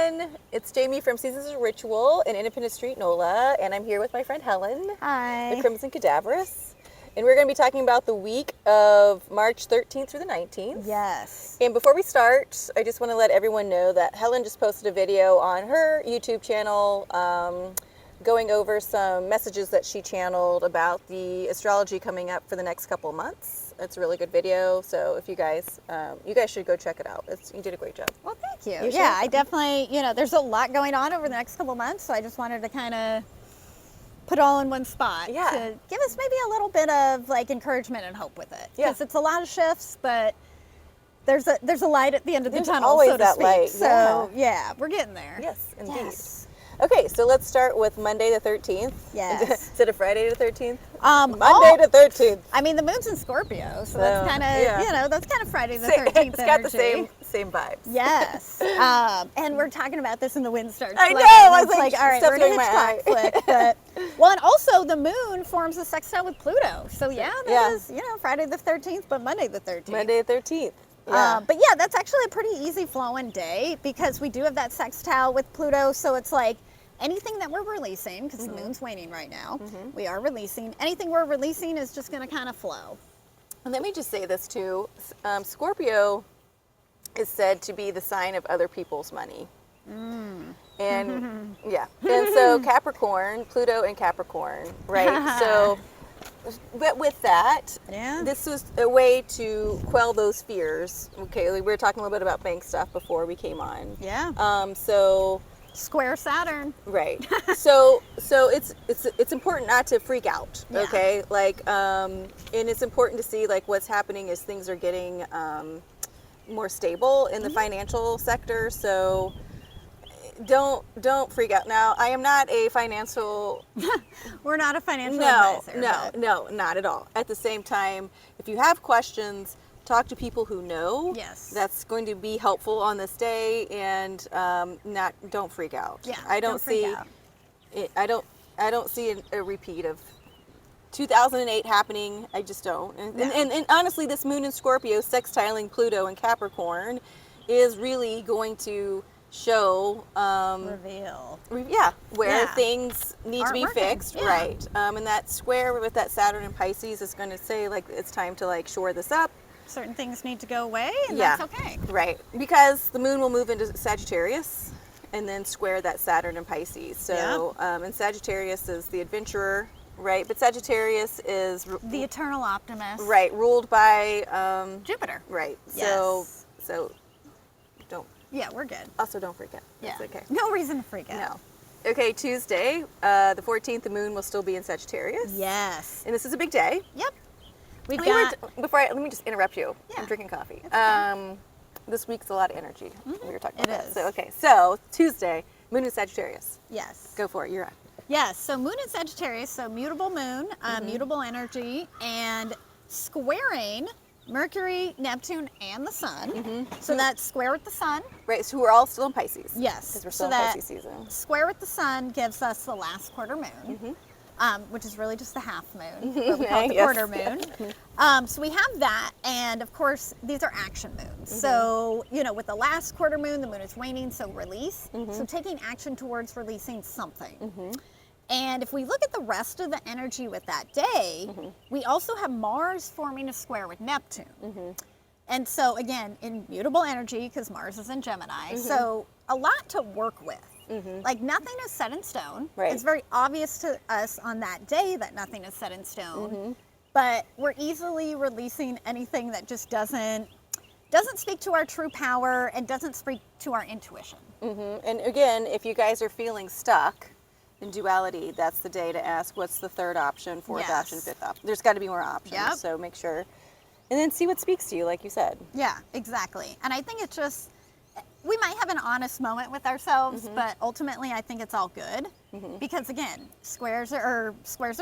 everyone. It's Jamie from Seasons of Ritual in Independence Street, NOLA, and I'm here with my friend Helen, Hi. the Crimson Cadaverous. And we're going to be talking about the week of March 13th through the 19th. Yes. And before we start, I just want to let everyone know that Helen just posted a video on her YouTube channel going over some messages that she channeled about the astrology coming up for the next couple of months. It's a really good video, so if you guys should go check it out. You did a great job. Well, thank you. You Yeah, should. I definitely, there's a lot going on over the next couple of months, so I just wanted to kind of put it all in one spot Yeah. to give us maybe a little bit of like encouragement and hope with it. Yeah. Because it's a lot of shifts, but there's a light at the end of the There's tunnel, always so to that speak. light, So yeah, we're getting there. Yes, indeed. Yes. Okay, so let's start with Monday the 13th. Yes. Instead of Friday the 13th? Monday Monday the 13th. I mean, the moon's in Scorpio, so that's kind of, yeah. that's kind of Friday the 13th It's got the energy. same vibes. Yes. And we're talking about this and the wind starts I blowing. know, I was It's like, all right, stuff's we're going going to my Hitchcock flick. Well, and also the moon forms a sextile with Pluto. So yeah, that is, Friday the 13th, but Monday the 13th. Monday the 13th. Yeah. But yeah, that's actually a pretty easy flowing day because we do have that sextile with Pluto. So it's like anything that we're releasing, because the moon's waning right now, we are releasing. Anything we're releasing is just going to kind of flow. And let me just say this too. Scorpio is said to be the sign of other people's money. And yeah. And so Capricorn, Pluto and Capricorn, right? So but with that, this was a way to quell those fears. Okay, we were talking a little bit about bank stuff before we came on. Yeah. So Square Saturn. right. So it's important not to freak out. Yeah. Okay, like and it's important to see like what's happening as things are getting more stable in the financial sector. So don't freak out. Now, I am not a financial. We're not a financial advisor. No, not at all. At the same time, if you have questions, talk to people who know. Yes. That's going to be helpful on this day, and don't freak out. Yeah. I don't see a repeat of 2008 happening. I just don't. And honestly, this moon in Scorpio sextiling Pluto and Capricorn is really going to show reveal where things need to be working. fixed, right? And that square with that Saturn and Pisces is going to say like it's time to like shore this up. Certain things need to go away, and that's okay. Right, because the moon will move into Sagittarius and then square that Saturn and Pisces. So and Sagittarius is the adventurer, right? But Sagittarius is The eternal optimist, right, ruled by Jupiter, right? Yes. So don't. Yeah, we're good. Also, don't freak out. Yeah, It's okay. no reason to freak out. No. Okay, Tuesday, the 14th, the moon will still be in Sagittarius. Yes. And this is a big day. Yep. We've Let me just interrupt you. Yeah. I'm drinking coffee. That's This week's a lot of energy. We were talking about It that. is. So, okay. So, Tuesday, moon in Sagittarius. Yes. Go for it. You're on. Yes. So moon in Sagittarius, so mutable moon, mutable energy, and squaring Mercury, Neptune, and the Sun. So that's square with the Sun. Right. So, we're all still in Pisces. Yes. Because we're still So in that Pisces season. Square with the Sun gives us the last quarter moon. Which is really just the half moon, but we call it the Yes. quarter moon. So we have that, and of course, these are action moons. So, with the last quarter moon, the moon is waning, so release. So taking action towards releasing something. And if we look at the rest of the energy with that day, we also have Mars forming a square with Neptune. And so, again, in mutable energy, because Mars is in Gemini, so a lot to work with. Like nothing is set in stone. Right. It's very obvious to us on that day that nothing is set in stone. But we're easily releasing anything that just doesn't speak to our true power and doesn't speak to our intuition. And again, if you guys are feeling stuck in duality, that's the day to ask what's the third option, fourth option, fifth option. There's got to be more options. Yep. So make sure. And then see what speaks to you, like you said. Yeah, exactly. And I think it's just, we might have an honest moment with ourselves, but ultimately I think it's all good because again, squares are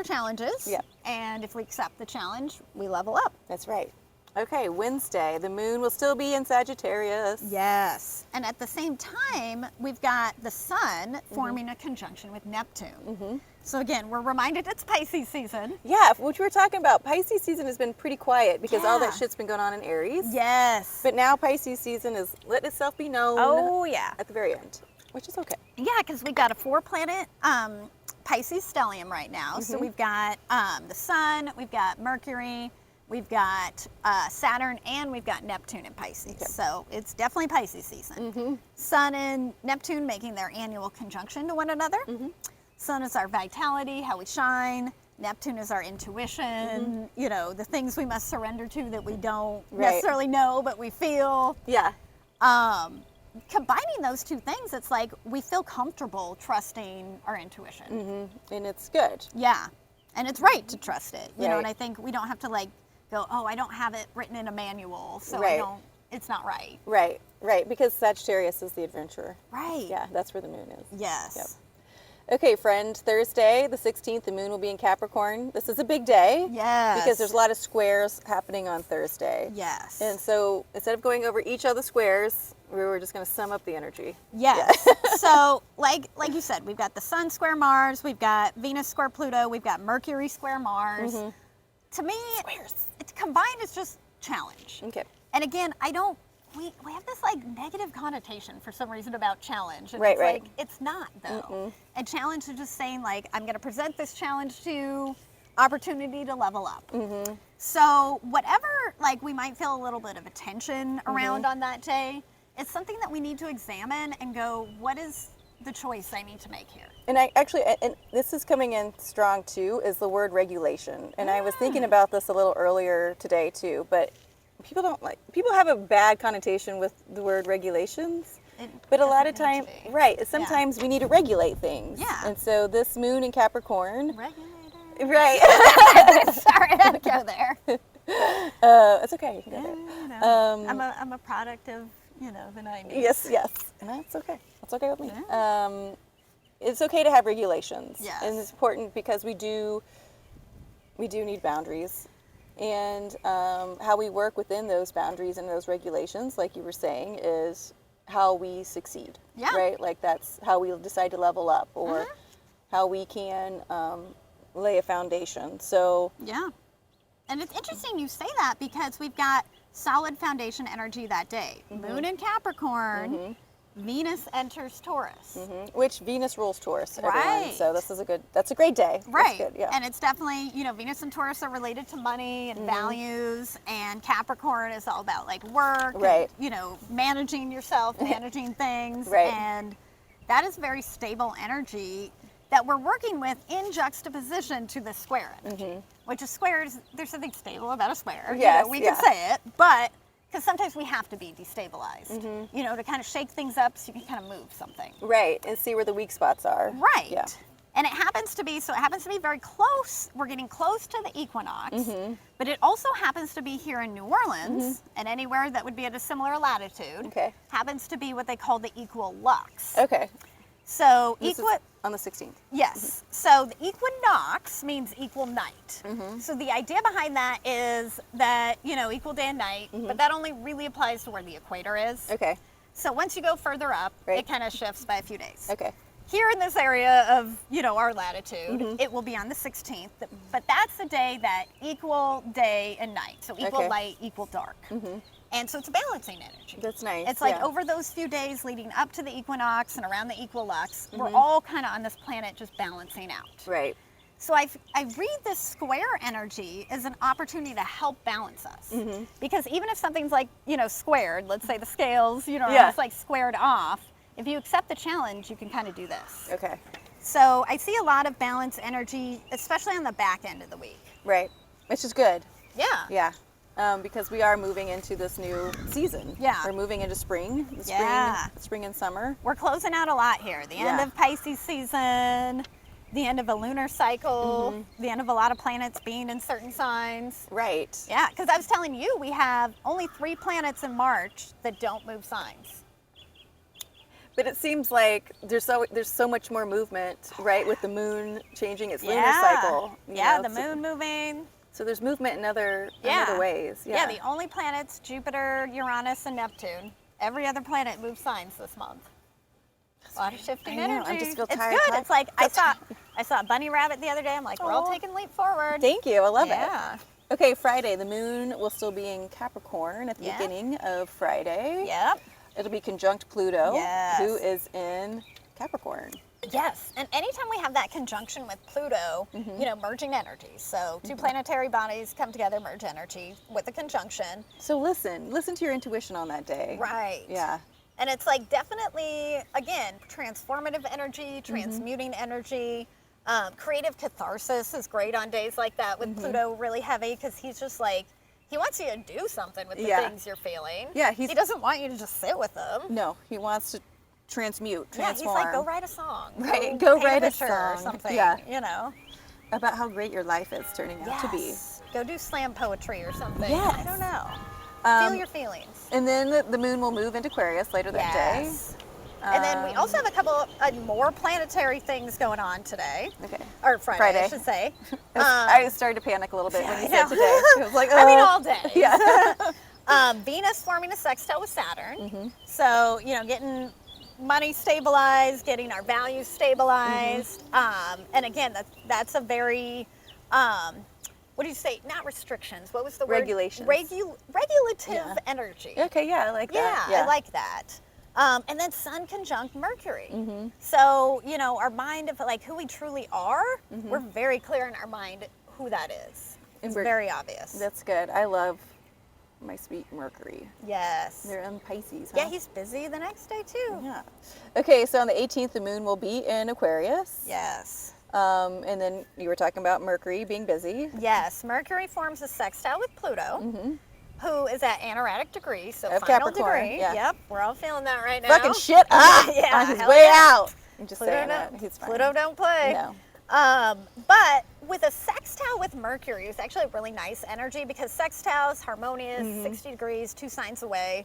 challenges. Yep. And if we accept the challenge, we level up. That's right. Okay, Wednesday, the moon will still be in Sagittarius. Yes. And at the same time, we've got the Sun forming a conjunction with Neptune. So again, we're reminded it's Pisces season. Yeah, which we were talking about. Pisces season has been pretty quiet because all that shit's been going on in Aries. Yes. But now Pisces season is letting itself be known Oh, yeah. at the very end. which is okay. Yeah, because we've got a 4-planet Pisces stellium right now. So we've got the Sun, we've got Mercury, we've got Saturn, and we've got Neptune in Pisces. Okay. So it's definitely Pisces season. Sun and Neptune making their annual conjunction to one another. Sun is our vitality, how we shine. Neptune is our intuition, you know, the things we must surrender to that we don't necessarily know, but we feel. Yeah. Combining those two things, it's like we feel comfortable trusting our intuition. And it's good. Yeah. And it's right to trust it, you know, Right. and I think we don't have to like go, oh, I don't have it written in a manual, so Right. it's not right. Right, right, because Sagittarius is the adventurer. Right. Yeah, that's where the moon is. Yes. Yep. Okay, friend, Thursday, the 16th, the moon will be in Capricorn. This is a big day. Yes. Because there's a lot of squares happening on Thursday. Yes. And so instead of going over each of the squares, we were just going to sum up the energy. Yes. So, like you said, we've got the Sun square Mars, we've got Venus square Pluto, we've got Mercury square Mars. To me, it's combined, it's just challenge. Okay. And again, we have this like negative connotation for some reason about challenge. And Right, it's right. like, it's not though. A challenge is just saying like, I'm going to present this challenge to opportunity to level up. So whatever, like we might feel a little bit of a tension around on that day, it's something that we need to examine and go, what is the choice I need to make here? And I actually, and this is coming in strong too, is the word regulation. And I was thinking about this a little earlier today too, but people have a bad connotation with the word regulations. But a lot of doesn't need times, to be. right, sometimes we need to regulate things. Yeah. And so this moon in Capricorn, Regulator. right. Sorry, I had to go there. It's okay, you can go there. I'm a product of, you know, the 90s. Yes, yes. And that's okay. That's okay with me. It's okay to have regulations. Yes. And it's important because we do need boundaries. And how we work within those boundaries and those regulations, like you were saying, is how we succeed. Yeah. Right? Like that's how we decide to level up or how we can lay a foundation. So Yeah. And it's interesting you say that because we've got solid foundation energy that day. Moon in Capricorn, Venus enters Taurus. which Venus rules Taurus, everyone. Right. So that's a great day. Right. That's good, yeah. And it's definitely, you know, Venus and Taurus are related to money and values, and Capricorn is all about like work, Right. and, you know, managing yourself, managing things. Right. And that is very stable energy that we're working with in juxtaposition to the square energy, which is squares. There's something stable about a square. Yes, You know, we can say it, but because sometimes we have to be destabilized, you know, to kind of shake things up so you can kind of move something. Right, and see where the weak spots are. Right. Yeah. And it happens to be very close. We're getting close to the equinox, but it also happens to be here in New Orleans and anywhere that would be at a similar latitude. Okay. Happens to be what they call the equal lux. Okay. So This is on the 16th. Yes. So the equinox means equal night. So the idea behind that is that, you know, equal day and night, but that only really applies to where the equator is. Okay. So once you go further up, Right. it kind of shifts by a few days. Okay. Here in this area of, you know, our latitude, it will be on the 16th, but that's the day that equal day and night. So equal Okay. light, equal dark. And so it's a balancing energy. That's nice. It's like yeah. over those few days leading up to the equinox and around the equilux, we're all kind of on this planet just balancing out. Right. So I read this square energy as an opportunity to help balance us. Because even if something's like, you know, squared, let's say the scales, you know, Yeah. are just like squared off, if you accept the challenge, you can kind of do this. Okay. So I see a lot of balance energy, especially on the back end of the week. Right. Which is good. Yeah. Yeah. Because we are moving into this new season. Yeah. We're moving into spring. The Yeah. Spring and summer. We're closing out a lot here. The end Yeah. of Pisces season, the end of a lunar cycle, the end of a lot of planets being in certain signs. Right. Yeah, because I was telling you, we have only 3 planets in March that don't move signs. But it seems like there's so much more movement, right, with the moon changing its lunar Yeah. cycle. you Yeah, know, the moon moving. So there's movement in other Yeah. ways. Yeah, the only planets, Jupiter, Uranus, and Neptune. Every other planet moves signs this month. A lot of shifting I know, energy. I just feel it's tired. good. It's like I saw a bunny rabbit the other day. I'm like, we're all Aw. taking a leap forward. Thank you. I love Yeah. it. Okay, Friday. The moon will still be in Capricorn at the Yeah. beginning of Friday. Yep. It'll be conjunct Pluto, Yes. who is in Capricorn. Yes, and anytime we have that conjunction with Pluto, you know, merging energies. So two planetary bodies come together, merge energy with a conjunction. So listen to your intuition on that day. Right. Yeah. And it's like definitely, again, transformative energy, transmuting energy. Creative catharsis is great on days like that with Pluto really heavy, because he's just like, he wants you to do something with the things you're feeling. Yeah, he doesn't want you to just sit with them. No, he wants to transmute, Yeah, transform. he's like, go write a song. Right, go paint write a picture or song. something. Yeah. You know. About how great your life is turning out to be. Go do slam poetry or something. Yes. I don't know. Feel your feelings. And then the moon will move into Aquarius later that day. And then we also have a couple more planetary things going on today. Okay. Or Friday, I should say. I started to panic a little bit when you said today. I was like, I mean, all day. Yeah. Venus forming a sextile with Saturn. So, you know, getting money stabilized, getting our values stabilized. And again, that's a very, what do you say? Not restrictions. What was the word? Regulations. Regulative energy. Okay, yeah, I like that. Yeah, I like that. And then Sun conjunct Mercury. So, you know, our mind of like who we truly are, we're very clear in our mind who that is. It's very obvious. That's good. I love my sweet Mercury. Yes. They're in Pisces, huh? Yeah, he's busy the next day too. Yeah. Okay, so on the 18th, the moon will be in Aquarius. Yes. And then you were talking about Mercury being busy. Yes, Mercury forms a sextile with Pluto, who is at anaretic degree, so Of final Capricorn, degree. yeah. Yep, we're all feeling that right now. Fucking shit up Yeah, on his hell way yeah. out. I'm just Pluto saying don't, that. He's fine. Pluto don't play. No. But with a sextile with Mercury, it's actually a really nice energy because sextile is harmonious, 60 degrees, 2 signs away.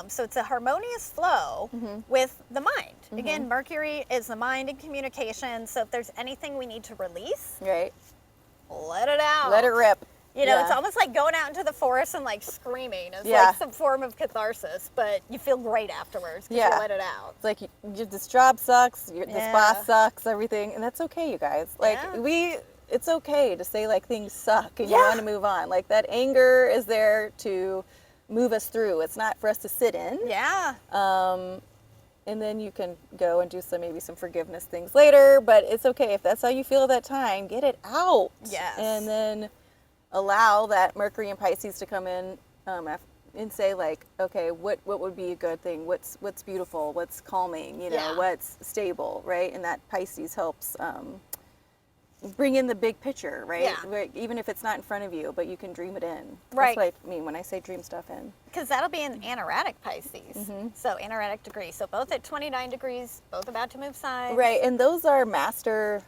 So it's a harmonious flow with the mind. Again, Mercury is the mind and communication. So if there's anything we need to release, Right. let it out. Let it rip. You know, Yeah. it's almost like going out into the forest and like screaming. It's Yeah. like some form of catharsis, but you feel great afterwards because Yeah. you let it out. It's like this job sucks, this Yeah. boss sucks, everything, and that's okay, you guys. Like Yeah. it's okay to say like things suck and you Yeah. want to move on. Like that anger is there to move us through. It's not for us to sit in. Yeah. And then you can go and do maybe some forgiveness things later. But it's okay if that's how you feel at that time. Get it out. Yes. And then allow that Mercury and Pisces to come in and say like, okay, what would be a good thing? What's beautiful? What's calming? You know, Yeah. what's stable, right? And that Pisces helps bring in the big picture, right? Yeah. Where, even if it's not in front of you, but you can dream it in. Right. That's what I mean when I say dream stuff in. Because that'll be in anaretic Pisces. So anaretic degree. So both at 29 degrees, both about to move sides. Right, and those are master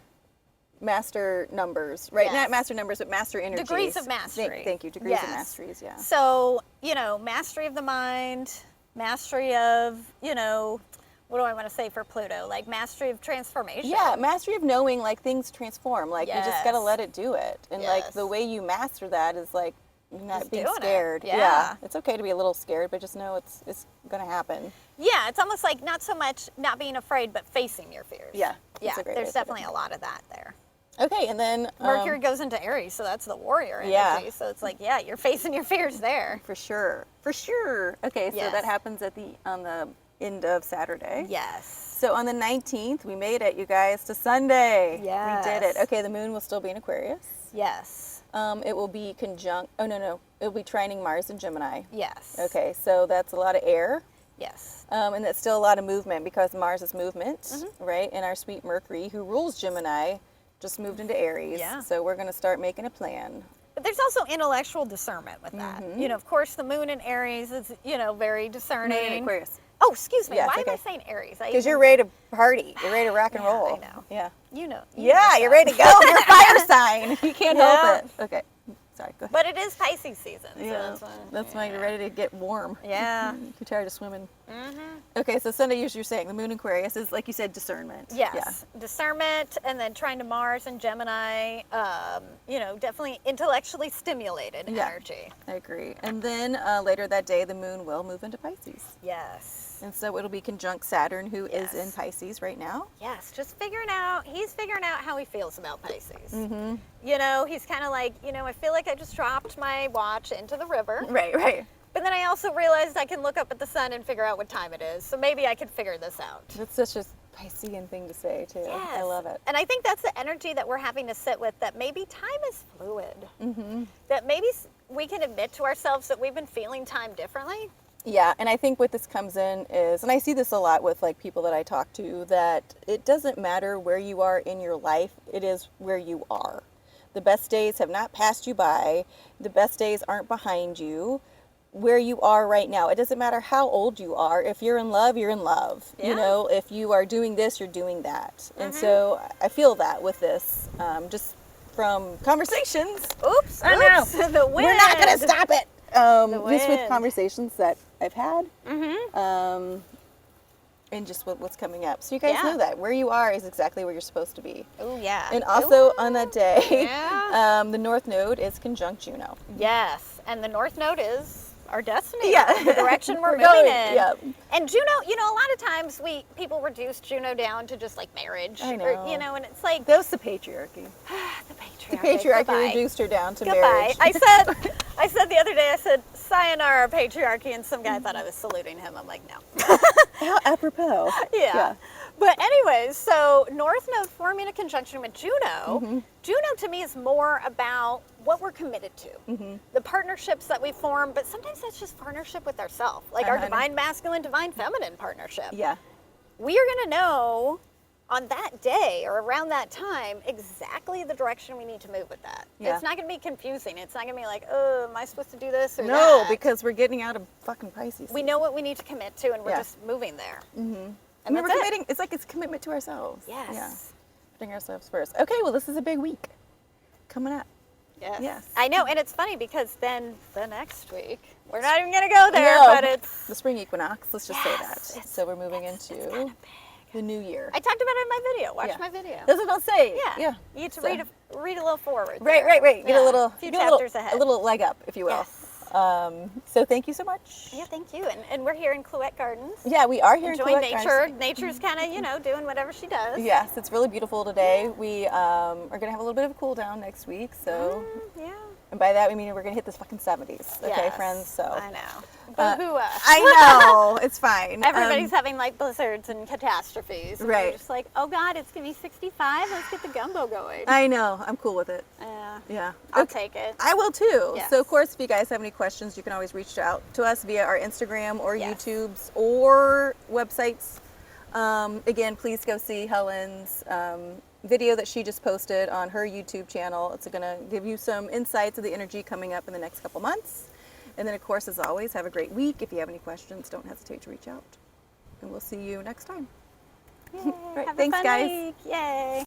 numbers, right? Yes. Not master numbers, but master energies. Degrees of mastery. Thank you. Degrees of Yes. masteries, yeah. So, you know, mastery of the mind, mastery of, you know, what do I want to say for Pluto? Like mastery of transformation. Yeah, mastery of knowing like things transform. Like you just gotta Yes. let it do it. And like Yes. the way you master that is like not Just being doing it. scared. Yeah. It's okay to be a little scared, but just know it's gonna happen. Yeah, it's almost like not so much not being afraid, but facing your fears. Yeah. Yeah, that's a great way there's to put it. definitely a lot of that there. Okay, and then Mercury goes into Aries, so that's the warrior energy. Yeah. So it's like, yeah, you're facing your fears there. for sure. Okay, so Yes. that happens on the end of Saturday. Yes. So on the 19th, we made it, you guys, to Sunday. Yes. We did it. Okay, the moon will still be in Aquarius. Yes. It will be conjunct, no. It will be trining Mars in Gemini. Yes. Okay, so that's a lot of air. Yes. And that's still a lot of movement because Mars is movement, right? And our sweet Mercury, who rules Gemini, just moved into Aries. Yeah. So we're going to start making a plan. But there's also intellectual discernment with that. You know, of course, the moon in Aries is, you know, very discerning. Moon in Aquarius. Oh, excuse me. Yeah, Why it's am I okay. saying Aries? Because you're ready to party. You're ready to rock and Yeah, roll. I know. Yeah. You know. Yeah, you're ready to go. You're a fire sign. You can't Yeah. help it. Okay. Sorry, go ahead. But it is Pisces season. So Yeah, that's why you're ready to get warm. Yeah. You're tired of swimming. Okay, so Sunday, as you're saying, the moon in Aquarius is, like you said, discernment. Yes. Discernment, and then trying to Mars and Gemini, you know, definitely intellectually stimulated energy. I agree. And then later that day, the moon will move into Pisces. Yes. And so it'll be conjunct Saturn, who is Yes. in Pisces right now. Yes, just he's figuring out how he feels about Pisces. You know, he's kind of like, you know, I feel like I just dropped my watch into the river. Right. But then I also realized I can look up at the sun and figure out what time it is. So maybe I could figure this out. That's such a Piscean thing to say, too. Yes. I love it. And I think that's the energy that we're having to sit with, that maybe time is fluid. That maybe we can admit to ourselves that we've been feeling time differently. Yeah, and I think what this comes in is, and I see this a lot with like people that I talk to, that it doesn't matter where you are in your life, it is where you are. The best days have not passed you by. The best days aren't behind you. Where you are right now, it doesn't matter how old you are. If you're in love, you're in love. Yeah. You know, if you are doing this, you're doing that. And so I feel that with this, just from conversations. Oops, I know. The wind. We're not going to stop it. Just with wind. conversations that I've had, and just what's coming up. So you guys know that where you are is exactly where you're supposed to be. Oh, yeah. And also on that day, Yeah. the North Node is conjunct Juno. Yes, and the North Node is our destiny. Yeah. The direction we're moving going, in. yeah. And Juno, you know, a lot of times people reduce Juno down to just like marriage. I know. Or, you know, and it's like That was the patriarchy. the patriarchy. The patriarchy Goodbye. reduced her down to Goodbye. marriage. I said the other day, I said, sayonara, patriarchy, and some guy thought I was saluting him. I'm like, no. How apropos. Yeah. But anyways, so North Node forming a conjunction with Juno. Juno to me is more about what we're committed to, the partnerships that we form, but sometimes that's just partnership with ourselves, like our divine masculine, divine feminine partnership. Yeah. We are going to know on that day or around that time exactly the direction we need to move with that. Yeah. It's not going to be confusing. It's not going to be like, oh, am I supposed to do this or No, that? because we're getting out of fucking Pisces. We know what we need to commit to, and we're Yeah. just moving there. And we're that's it. committing. It's like it's commitment to ourselves. Yes. Yeah. Putting ourselves first. Okay, well, this is a big week coming up. Yes. Yes. I know, and it's funny because then the next week, we're not even going to go there, No. but it's... The spring equinox. Let's just say that. Yes, it's- So we're moving it's into kinda the new year. I talked about it in my video. Watch Yeah. my video. That's what I'll say. Yeah. Yeah. You get to So- read a little forward. Right. there. Get Yeah. a little, few get a little- chapters ahead. a little leg up, if you will. Yes. So thank you so much. Yeah, thank you. And we're here in Clouette Gardens. Yeah, we are here Enjoying in Clouette nature. Gardens. Nature's kind of, you know, doing whatever she does. Yes, it's really beautiful today. We are going to have a little bit of a cool down next week. So, Yeah. and by that we mean we're going to hit this fucking 70s. Okay, Yes. friends. So I know. Boo-hoo-ah. I know it's fine. Everybody's having like blizzards and catastrophes. And Right. We're just like, oh God, it's gonna be 65. Let's get the gumbo going. I know. I'm cool with it. Yeah. Yeah. I'll take it. I will too. Yes. So of course, if you guys have any questions, you can always reach out to us via our Instagram or Yes. YouTube's or websites. Again, please go see Helen's video that she just posted on her YouTube channel. It's going to give you some insights of the energy coming up in the next couple months. And then, of course, as always, have a great week. If you have any questions, don't hesitate to reach out. And we'll see you next time. Yay. Right, Have thanks, a fun guys. week. Yay.